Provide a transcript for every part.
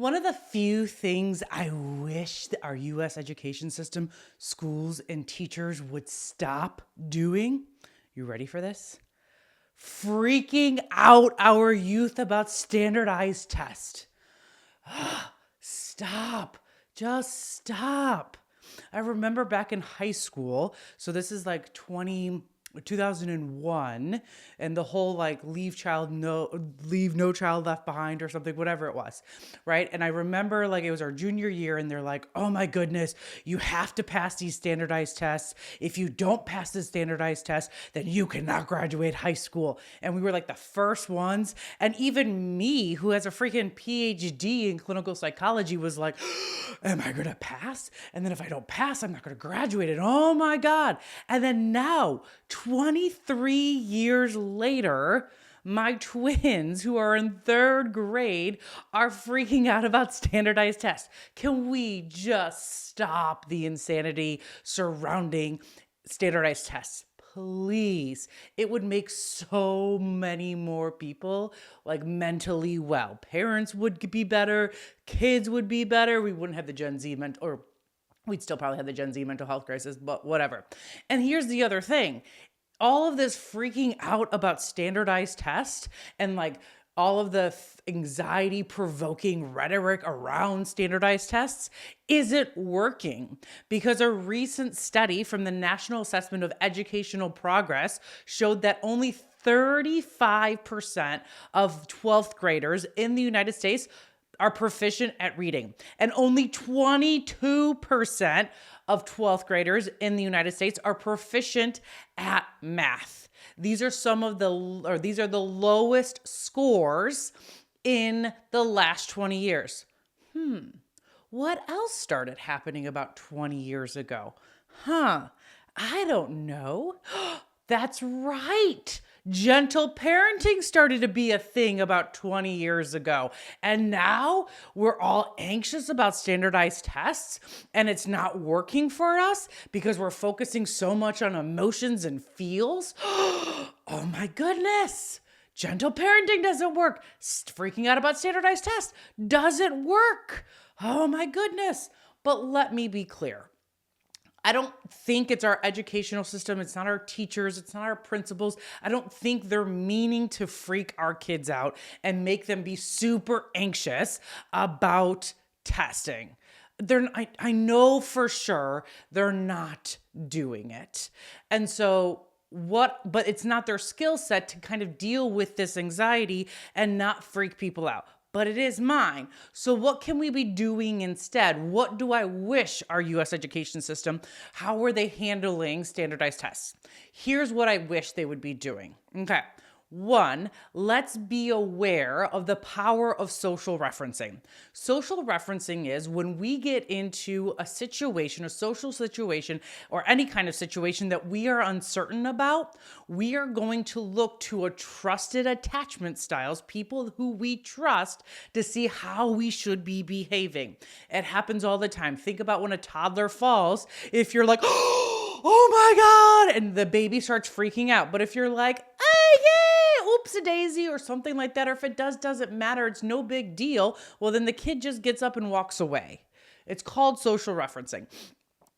One of the few things I wish that our US education system, schools, and teachers would stop doing. You ready for this? Freaking out our youth about standardized tests. Stop. Just stop. I remember back in high school, so this is like 2001, and the whole like leave no child left behind or something, whatever it was, right? And I remember like it was our junior year, and they're like, oh my goodness, you have to pass these standardized tests. If you don't pass the standardized test, then you cannot graduate high school. And we were like the first ones. And even me, who has a freaking PhD in clinical psychology, was like, am I gonna pass? And then if I don't pass, I'm not gonna graduate. And oh my God. And then now, 23 years later, my twins, who are in third grade, are freaking out about standardized tests. Can we just stop the insanity surrounding standardized tests? Please. It would make so many more people like mentally well. Parents would be better. Kids would be better. We wouldn't have the Gen Z or we'd still probably have the Gen Z mental health crisis, but whatever. And here's the other thing. All of this freaking out about standardized tests and like all of the anxiety provoking rhetoric around standardized tests isn't working, because a recent study from the National Assessment of Educational Progress showed that only 35% of 12th graders in the United States are proficient at reading, and only 22% of 12th graders in the United States are proficient at math. These are the lowest scores in the last 20 years. What else started happening about 20 years ago? I don't know. That's right. Gentle parenting started to be a thing about 20 years ago. And now we're all anxious about standardized tests, and it's not working for us because we're focusing so much on emotions and feels. Oh my goodness. Gentle parenting doesn't work. Freaking out about standardized tests doesn't work. Oh my goodness. But let me be clear. I don't think it's our educational system. It's not our teachers. It's not our principals. I don't think they're meaning to freak our kids out and make them be super anxious about testing. I know for sure they're not doing it. And so but it's not their skill set to kind of deal with this anxiety and not freak people out. But it is mine. So what can we be doing instead? What do I wish our US education system, how are they handling standardized tests? Here's what I wish they would be doing. Okay. One, let's be aware of the power of social referencing. Social referencing is when we get into a situation, a social situation, or any kind of situation that we are uncertain about, we are going to look to a trusted attachment styles, people who we trust, to see how we should be behaving. It happens all the time. Think about when a toddler falls. If you're like, oh my God, and the baby starts freaking out. But if you're like, hey, yay, oops-a-daisy, or something like that, or if it doesn't matter, it's no big deal, well, then the kid just gets up and walks away. It's called social referencing.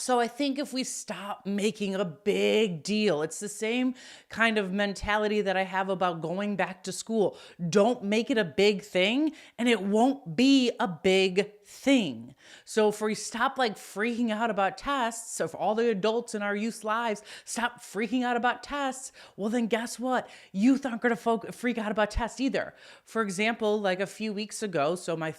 So I think if we stop making a big deal, it's the same kind of mentality that I have about going back to school. Don't make it a big thing, and it won't be a big thing. So if we stop like freaking out about tests, so if all the adults in our youth's lives stop freaking out about tests, well then guess what? Youth aren't going to freak out about tests either. For example, like a few weeks ago, so my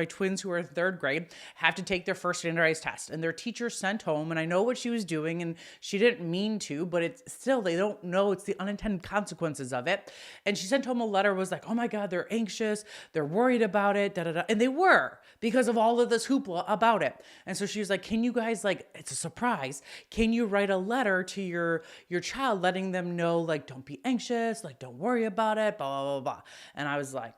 twins who are in third grade have to take their first standardized test, and their teacher sent home, and I know what she was doing, and she didn't mean to, but it's still, they don't know, it's the unintended consequences of it. And she sent home a letter, was like, oh my God, they're anxious, they're worried about it, and they were, because of all of this hoopla about it. And so she was like, can you guys, like, it's a surprise, can you write a letter to your child letting them know, like, don't be anxious, like, don't worry about it, blah, blah, blah, blah. And I was like,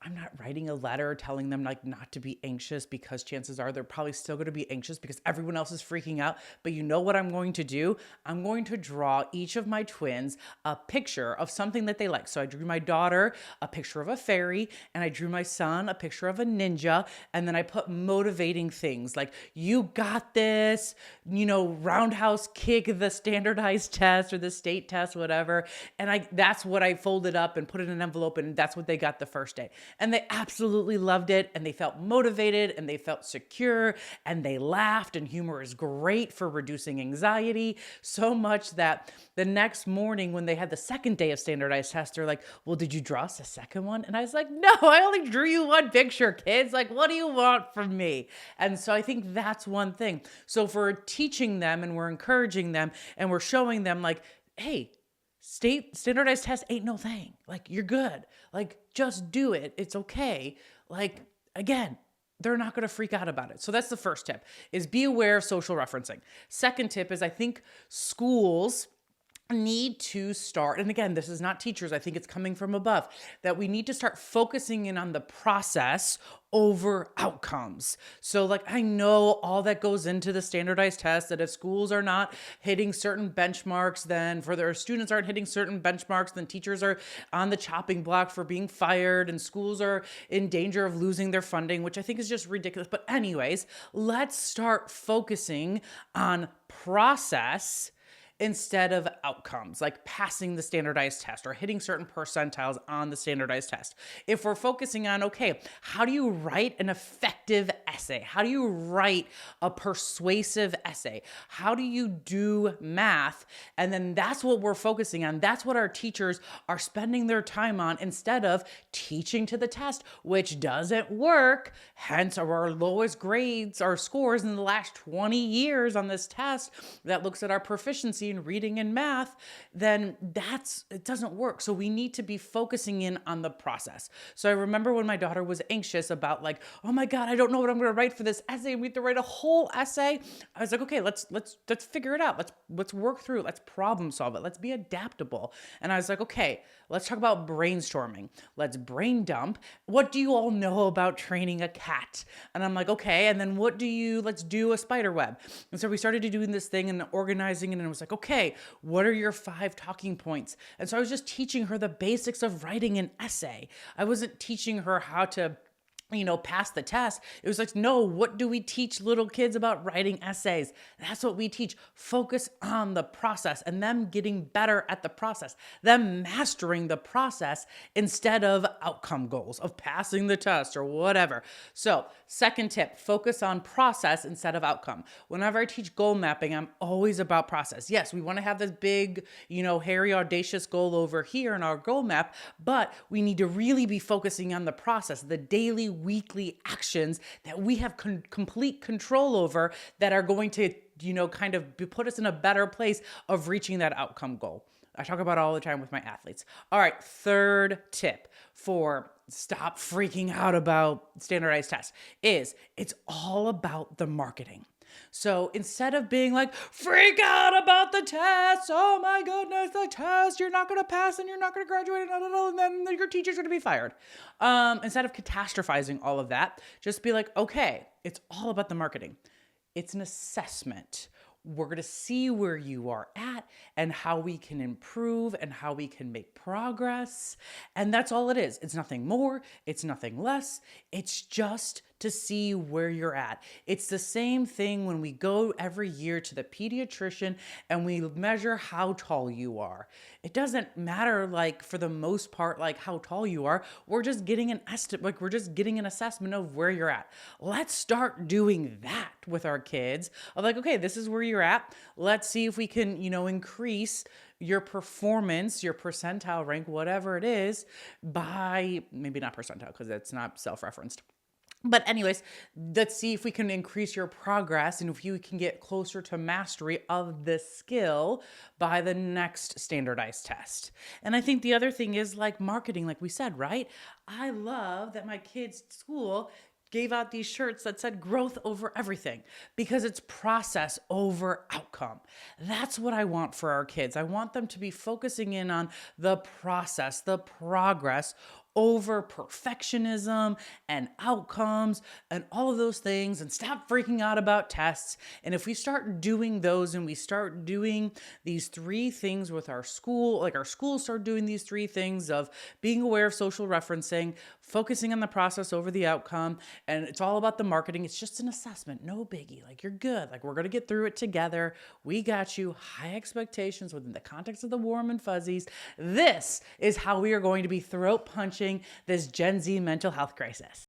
I'm not writing a letter telling them like not to be anxious, because chances are they're probably still going to be anxious because everyone else is freaking out. But you know what I'm going to do? I'm going to draw each of my twins a picture of something that they like. So I drew my daughter a picture of a fairy, and I drew my son a picture of a ninja. And then I put motivating things like, you got this, roundhouse kick the standardized test or the state test, whatever. And that's what I folded up and put in an envelope, and that's what they got the first day. And they absolutely loved it, and they felt motivated, and they felt secure, and they laughed. And humor is great for reducing anxiety, so much that the next morning when they had the second day of standardized tests, they're like, well, did you draw us a second one? And I was like, no, I only drew you one picture, kids. Like, what do you want from me? And so I think that's one thing. So if we're teaching them and we're encouraging them and we're showing them like, hey, standardized test ain't no thing. Like, you're good. Like, just do it. It's okay. Like, again, they're not going to freak out about it. So that's the first tip, is be aware of social referencing. Second tip is, I think schools need to start, and again, this is not teachers, I think it's coming from above, that we need to start focusing in on the process over outcomes. So like, I know all that goes into the standardized test, that if schools are not hitting certain benchmarks, then for their students aren't hitting certain benchmarks, then teachers are on the chopping block for being fired, and schools are in danger of losing their funding, which I think is just ridiculous. But anyways, let's start focusing on process instead of outcomes, like passing the standardized test or hitting certain percentiles on the standardized test. If we're focusing on, okay, how do you write an effective essay? How do you write a persuasive essay? How do you do math? And then that's what we're focusing on. That's what our teachers are spending their time on, instead of teaching to the test, which doesn't work. Hence our lowest grades, our scores in the last 20 years on this test that looks at our proficiency in reading and math, then it doesn't work. So we need to be focusing in on the process. So I remember when my daughter was anxious about like, oh my God, I don't know what I'm going to write for this essay. We have to write a whole essay. I was like, okay, let's figure it out. Let's work through it. Let's problem solve it. Let's be adaptable. And I was like, okay, let's talk about brainstorming. Let's brain dump. What do you all know about training a cat? And I'm like, okay. And then let's do a spider web. And so we started doing this thing and organizing, and it was like, okay, what are your 5 talking points? And so I was just teaching her the basics of writing an essay. I wasn't teaching her how to pass the test. It was like, no, what do we teach little kids about writing essays? That's what we teach. Focus on the process and them getting better at the process, them mastering the process instead of outcome goals of passing the test or whatever. So second tip, focus on process instead of outcome. Whenever I teach goal mapping, I'm always about process. Yes, we want to have this big, hairy, audacious goal over here in our goal map, but we need to really be focusing on the process, the daily, weekly actions that we have complete control over, that are going to, kind of put us in a better place of reaching that outcome goal. I talk about it all the time with my athletes. All right, third tip for stop freaking out about standardized tests is it's all about the marketing. So instead of being like, freak out about the test, oh my goodness, the test, you're not going to pass and you're not going to graduate, and then your teacher's going to be fired. Instead of catastrophizing all of that, just be like, okay, it's all about the marketing. It's an assessment. We're going to see where you are at and how we can improve and how we can make progress. And that's all it is. It's nothing more. It's nothing less. It's just to see where you're at. It's the same thing when we go every year to the pediatrician and we measure how tall you are. It doesn't matter, like, for the most part, like how tall you are. We're just getting an estimate, like we're just getting an assessment of where you're at. Let's start doing that with our kids of like, okay, this is where you're at. Let's see if we can, increase your performance, your percentile rank, whatever it is, by maybe not percentile because that's not self-referenced. But anyways, let's see if we can increase your progress and if you can get closer to mastery of this skill by the next standardized test. And I think the other thing is like marketing, like we said, right? I love that my kids' school gave out these shirts that said growth over everything, because it's process over outcome. That's what I want for our kids. I want them to be focusing in on the process, the progress over perfectionism and outcomes and all of those things and stop freaking out about tests. And if we start doing those and we start doing these three things with our school, like our schools start doing these three things of being aware of social referencing, focusing on the process over the outcome, and it's all about the marketing. It's just an assessment, no biggie. Like, you're good. Like, we're going to get through it together. We got you. High expectations within the context of the warm and fuzzies. This is how we are going to be throat punching this Gen Z mental health crisis.